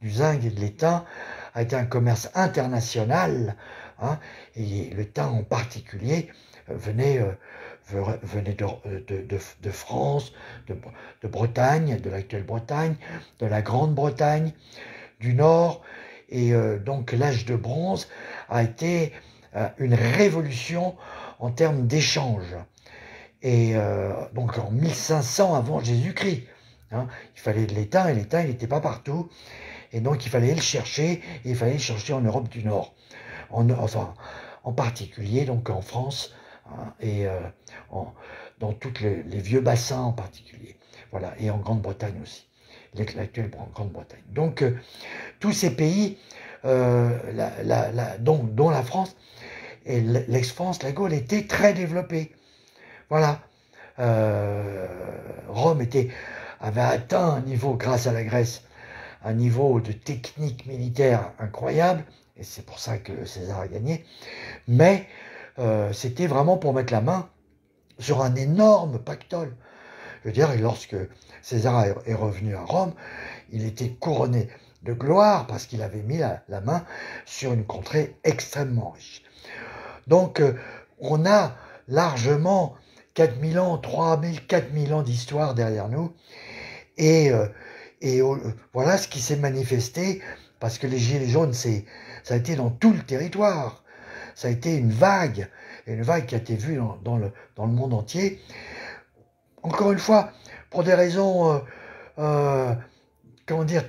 du zinc et de l'étain, a été un commerce international. Hein, et l'étain en particulier venait de France, de Bretagne, de l'actuelle Bretagne, de la Grande-Bretagne, du Nord. Et donc l'âge de bronze a été une révolution en termes d'échange. Et donc en 1500 avant Jésus-Christ, hein, il fallait de l'étain, et l'étain il n'était pas partout. Et donc il fallait le chercher, et il fallait le chercher en Europe du Nord. En particulier donc en France, hein, et dans tous les vieux bassins en particulier. Voilà, et en Grande-Bretagne aussi, l'actuelle Grande-Bretagne. Donc tous ces pays, dont la France, et l'ex-France, la Gaule, était très développée. Voilà. Rome avait atteint un niveau, grâce à la Grèce, un niveau de technique militaire incroyable, et c'est pour ça que César a gagné, mais c'était vraiment pour mettre la main sur un énorme pactole. Je veux dire, lorsque César est revenu à Rome, il était couronné de gloire parce qu'il avait mis la main sur une contrée extrêmement riche. Donc, on a largement 4000 ans, 3000, 4000 ans d'histoire derrière nous. Et voilà ce qui s'est manifesté, parce que les Gilets jaunes, ça a été dans tout le territoire. Ça a été une vague qui a été vue dans le monde entier. Encore une fois, pour des raisons,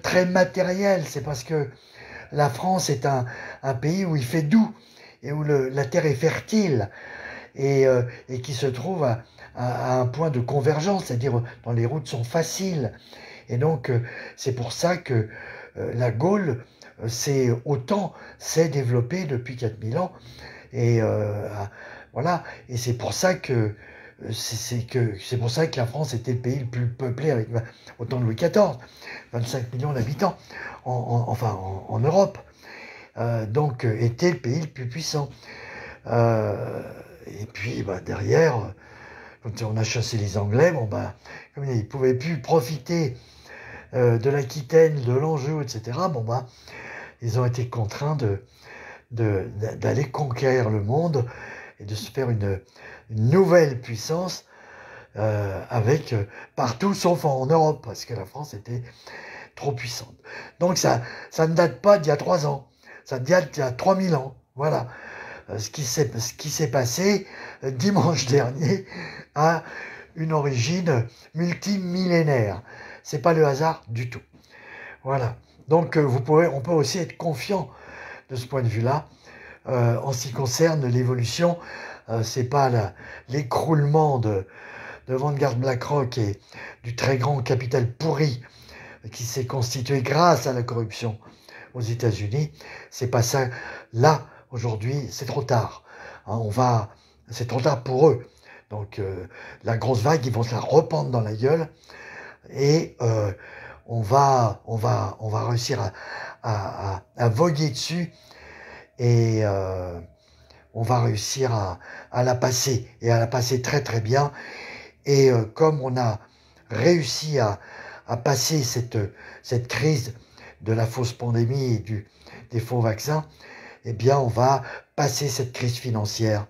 très matérielles. C'est parce que la France est un pays où il fait doux, et où la terre est fertile, et qui se trouve à un point de convergence, c'est-à-dire dont les routes sont faciles. Et donc, c'est pour ça que la Gaule s'est développée depuis 4000 ans. Et voilà. Et c'est pour ça que la France était le pays le plus peuplé au temps de Louis XIV, 25 millions d'habitants, en Europe. Donc, était le pays le plus puissant. Et puis, derrière, quand on a chassé les Anglais, comme ils ne pouvaient plus profiter de l'Aquitaine, de l'Anjou, etc., bon bah, ils ont été contraints d'aller conquérir le monde et de se faire une nouvelle puissance avec partout sauf en Europe, parce que la France était trop puissante. Donc ça ne date pas d'il y a 3 ans, ça date d'il y a 3000 ans. Voilà ce qui s'est passé dimanche dernier a une origine multimillénaire. C'est pas le hasard du tout. Voilà. Donc on peut aussi être confiant de ce point de vue-là. En ce qui concerne l'évolution, c'est pas l'écroulement de Vanguard BlackRock et du très grand capital pourri qui s'est constitué grâce à la corruption aux États-Unis. C'est pas ça. Là, aujourd'hui, c'est trop tard. C'est trop tard pour eux. Donc, la grosse vague, ils vont se la reprendre dans la gueule et on va réussir à voguer dessus et on va réussir à la passer et à la passer très très bien. Et comme on a réussi à passer cette crise de la fausse pandémie et des faux vaccins, eh bien on va passer cette crise financière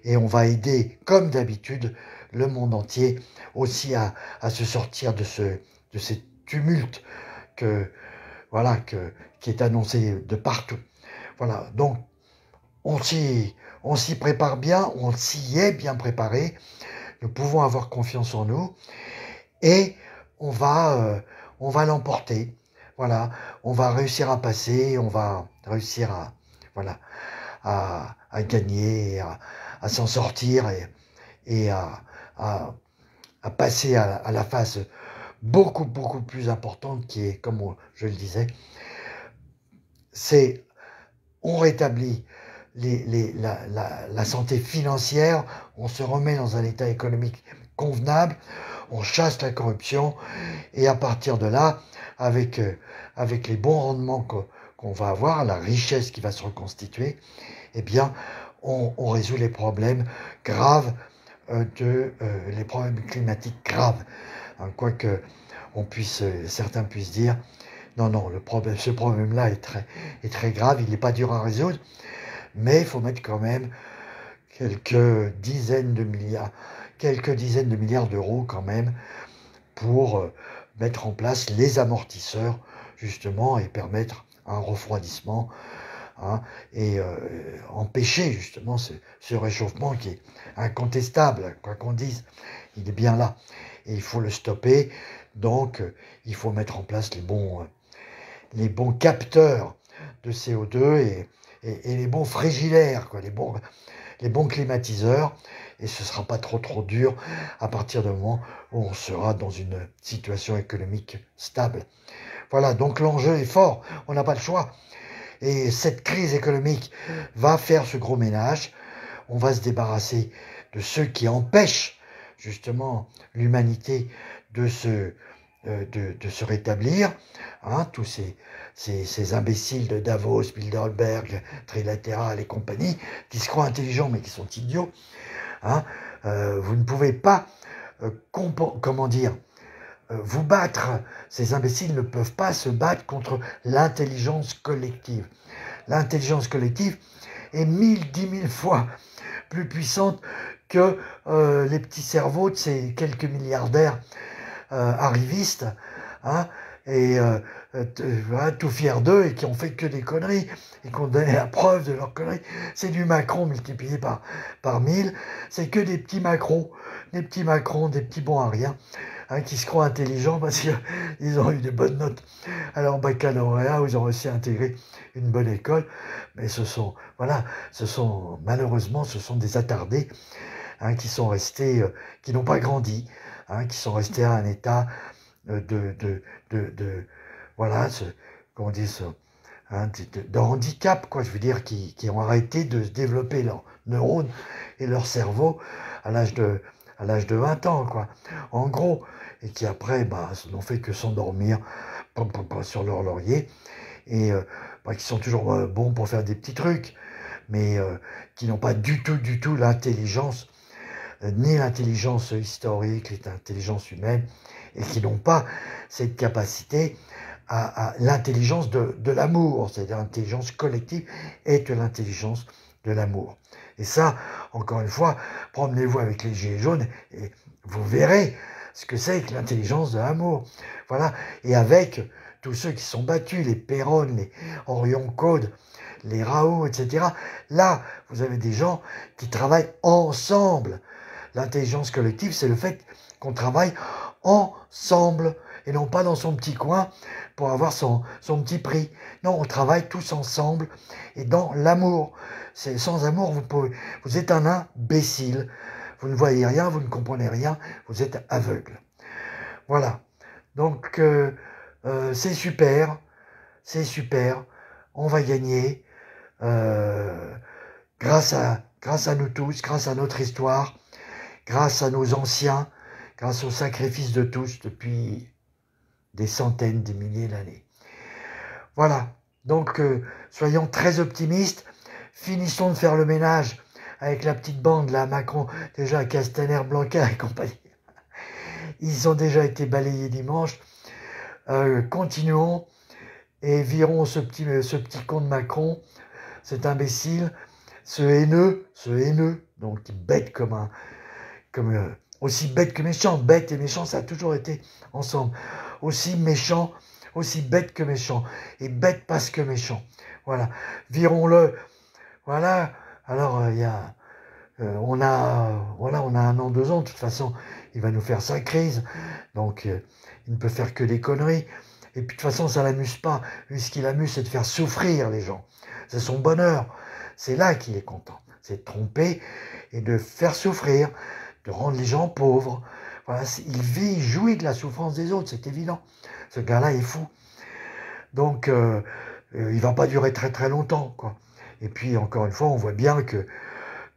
et on va aider, comme d'habitude, le monde entier aussi à se sortir de ces tumultes qui est annoncé de partout. Voilà, donc on s'y prépare bien, on s'y est bien préparé. Nous pouvons avoir confiance en nous et on va l'emporter. Voilà, on va réussir à passer, on va réussir à gagner, à s'en sortir et à passer à la phase beaucoup plus importante qui est, comme je le disais, c'est on rétablit la santé financière, on se remet dans un état économique convenable, on chasse la corruption et à partir de là, avec les bons rendements qu'on va avoir, la richesse qui va se reconstituer, eh bien, on résout les problèmes graves les problèmes climatiques graves. Hein, quoique certains puissent dire non, ce problème-là est très grave, il n'est pas dur à résoudre, mais il faut mettre quand même quelques dizaines de milliards d'euros quand même pour mettre en place les amortisseurs justement et permettre un refroidissement et empêcher justement ce réchauffement qui est incontestable, quoi qu'on dise, il est bien là et il faut le stopper. Donc il faut mettre en place les bons capteurs de CO2 et les bons frigidaires, les bons climatiseurs, et ce sera pas trop dur à partir du moment où on sera dans une situation économique stable. Voilà, donc l'enjeu est fort, on n'a pas le choix. Et cette crise économique va faire ce gros ménage. On va se débarrasser de ceux qui empêchent justement l'humanité de se rétablir. Tous ces imbéciles de Davos, Bilderberg, Trilateral et compagnie, qui se croient intelligents mais qui sont idiots. Vous ne pouvez pas, vous battre. Ces imbéciles ne peuvent pas se battre contre l'intelligence collective. L'intelligence collective est 10 000 fois plus puissante que les petits cerveaux de ces quelques milliardaires arrivistes, tout fiers d'eux et qui ont fait que des conneries et qui ont donné la preuve de leurs conneries. C'est du Macron multiplié par 1000. C'est que des petits Macrons, des petits bons à rien. Qui se croient intelligents parce qu'ils ont eu des bonnes notes à leur baccalauréat, où ils ont réussi à intégrer une bonne école, mais malheureusement, ce sont des attardés qui sont restés, qui n'ont pas grandi, qui sont restés à un état de handicap, quoi. Je veux dire, qui ont arrêté de se développer leurs neurones et leur cerveau à l'âge de 20 ans, quoi. En gros, et qui après n'ont fait que s'endormir sur leur laurier et qui sont toujours bons pour faire des petits trucs, mais qui n'ont pas du tout l'intelligence ni l'intelligence historique, l'intelligence humaine, et qui n'ont pas cette capacité à l'intelligence de l'amour, c'est-à-dire l'intelligence collective est l'intelligence de l'amour. Et ça, encore une fois, promenez-vous avec les gilets jaunes et vous verrez ce que c'est que l'intelligence de l'amour. Voilà. Et avec tous ceux qui sont battus, les Péronne, les Orion-Code, les Raoult, etc. Là, vous avez des gens qui travaillent ensemble. L'intelligence collective, c'est le fait qu'on travaille ensemble et non pas dans son petit coin pour avoir son petit prix. Non, on travaille tous ensemble et dans l'amour. Sans amour, vous êtes un imbécile. Vous ne voyez rien, vous ne comprenez rien, vous êtes aveugle. Voilà. Donc, c'est super, on va gagner grâce à nous tous, grâce à notre histoire, grâce à nos anciens, grâce au sacrifice de tous depuis des centaines, des milliers d'années. Voilà, donc soyons très optimistes, finissons de faire le ménage avec la petite bande, là, Macron, déjà Castaner, Blanquer et compagnie. Ils ont déjà été balayés dimanche. Continuons et virons ce petit con de Macron, cet imbécile, ce haineux, donc bête aussi bête que méchant. Bête et méchant, ça a toujours été ensemble. Aussi méchant, aussi bête que méchant. Et bête parce que méchant. Voilà. Virons-le. Voilà. Alors, on a 1 an, 2 ans. De toute façon, il va nous faire sa crise. Donc, il ne peut faire que des conneries. Et puis, de toute façon, ça l'amuse pas. Lui, ce qui l'amuse, c'est de faire souffrir les gens. C'est son bonheur. C'est là qu'il est content. C'est de tromper et de faire souffrir, de rendre les gens pauvres. Voilà, il jouit de la souffrance des autres, c'est évident. Ce gars-là est fou. Donc, il va pas durer très très longtemps, quoi. Et puis, encore une fois, on voit bien que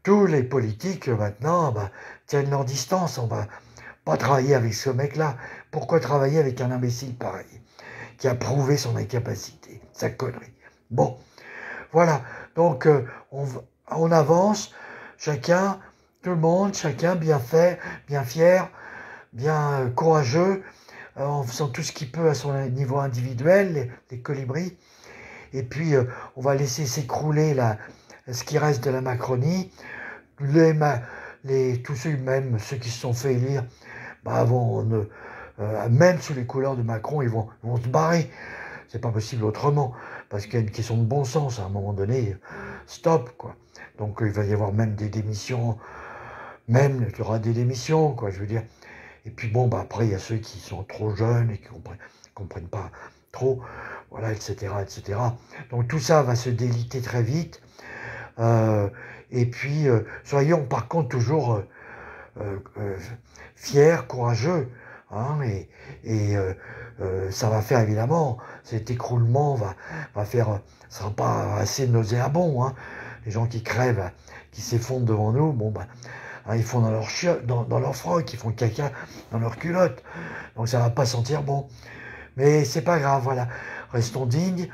tous les politiques, maintenant, tiennent leur distance. On va pas travailler avec ce mec-là. Pourquoi travailler avec un imbécile pareil, qui a prouvé son incapacité, sa connerie. Bon, voilà. Donc, on avance, chacun, tout le monde, chacun bien fait, bien fier, bien courageux, en faisant tout ce qu'il peut à son niveau individuel, les colibris. Et puis, on va laisser s'écrouler ce qui reste de la Macronie. Tous ceux, même ceux qui se sont fait élire, même sous les couleurs de Macron, ils vont se barrer. C'est pas possible autrement, parce qu'il y a une question de bon sens. À un moment donné, stop, quoi. Donc, il va y avoir même des démissions, il y aura des démissions, quoi, je veux dire. Et puis bon, après, il y a ceux qui sont trop jeunes et qui comprennent pas trop, voilà, etc., etc. Donc tout ça va se déliter très vite. Et puis, soyons par contre toujours fiers, courageux, hein, et ça va faire évidemment, cet écroulement va faire, ça sera pas assez nauséabond, hein. Les gens qui crèvent, qui s'effondrent devant nous, hein, ils font dans leur froc, ils font caca dans leur culotte, donc ça va pas sentir bon. Mais c'est pas grave, voilà, restons dignes.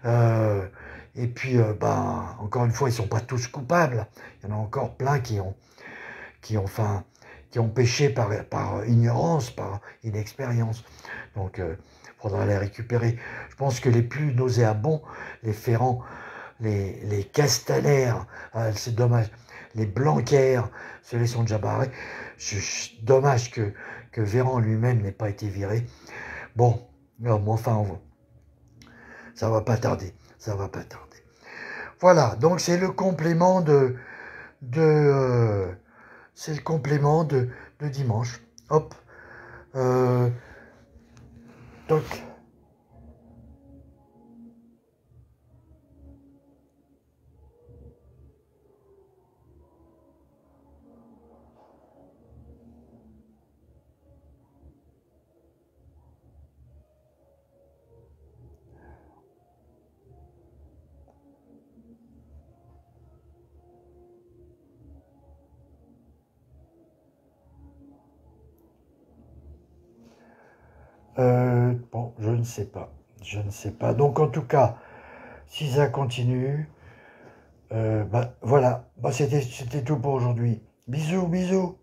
Et puis, encore une fois, ils sont pas tous coupables. Il y en a encore plein qui ont péché par ignorance, par inexpérience. Donc, faudra les récupérer. Je pense que les plus nauséabonds, les Ferrand, les Castaner, c'est dommage, les Blanquer, ceux-là sont déjà barrés. Dommage que Véran lui-même n'ait pas été viré. Bon, non, mais enfin, ça va pas tarder. Ça va pas tarder. Voilà, donc c'est le complément c'est le complément de dimanche. Hop. Donc. Bon, je ne sais pas. Je ne sais pas. Donc, en tout cas, si ça continue, voilà. C'était tout pour aujourd'hui. Bisous, bisous.